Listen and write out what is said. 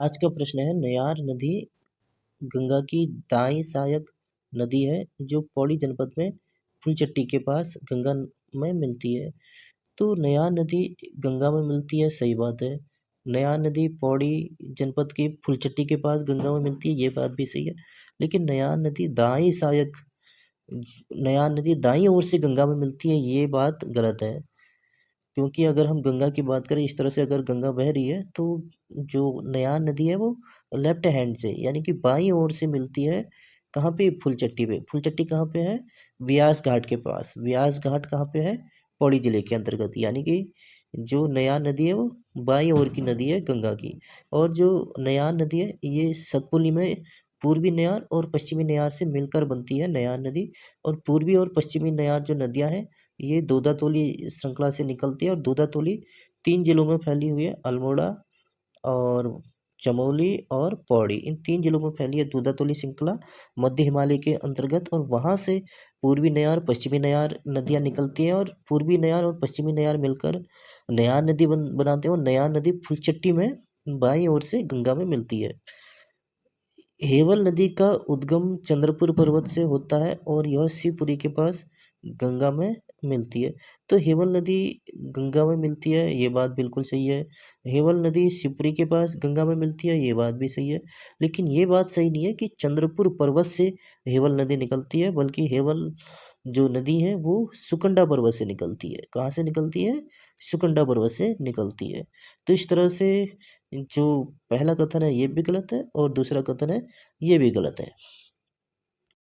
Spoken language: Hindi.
आज का प्रश्न है, नयार नदी गंगा की दाएं सहायक नदी है जो पौड़ी जनपद में फुलचट्टी के पास गंगा में मिलती है। तो नयार नदी गंगा में मिलती है, सही बात है। नयार नदी पौड़ी जनपद की फुलचट्टी के पास गंगा में मिलती है, ये बात भी सही है। लेकिन नयार नदी दाईं ओर से गंगा में मिलती है, ये बात गलत है। क्योंकि अगर हम गंगा की बात करें, इस तरह से अगर गंगा बह रही है तो जो नयार नदी है वो लेफ्ट हैंड से यानी कि बाईं ओर से मिलती है। कहाँ पे? फुलचट्टी पे। फुलचट्टी कहाँ पे है? व्यास घाट के पास। व्यास घाट कहाँ पे है? पौड़ी जिले के अंतर्गत। यानी कि जो नयार नदी है वो बाईं ओर की नदी है गंगा की। और जो नयार नदी है ये सतपुली में पूर्वी नयार और पश्चिमी नयार से मिलकर बनती है नयार नदी। और पूर्वी और पश्चिमी नयार जो नदियाँ हैं ये दूधातोली श्रृंखला से निकलती है। और दूधातोली 3 जिलों में फैली हुई है, अल्मोड़ा और चमोली और पौड़ी। इन 3 जिलों में फैली है दूधातोली श्रृंखला मध्य हिमालय के अंतर्गत। और वहाँ से पूर्वी नयार पश्चिमी नयार नदियाँ निकलती हैं और पूर्वी नयार और पश्चिमी नयार मिलकर नयार नदी बनाते हैं। और नयार नदी फुलचट्टी में बाईं ओर से गंगा में मिलती है। हेवल नदी का उद्गम चंद्रपुर पर्वत से होता है और यह शिवपुरी के पास गंगा में मिलती है। तो हेवल नदी गंगा में मिलती है, ये बात बिल्कुल सही है। हेवल नदी शिवपुरी के पास गंगा में मिलती है, ये बात भी सही है। लेकिन ये बात सही नहीं है कि चंद्रपुर पर्वत से हेवल नदी निकलती है, बल्कि हेवल जो नदी है वो सुकंडा पर्वत से निकलती है। कहाँ से निकलती है? सुकंडा पर्वत से निकलती है। तो इस तरह से जो पहला कथन है ये भी गलत है और दूसरा कथन है ये भी गलत है।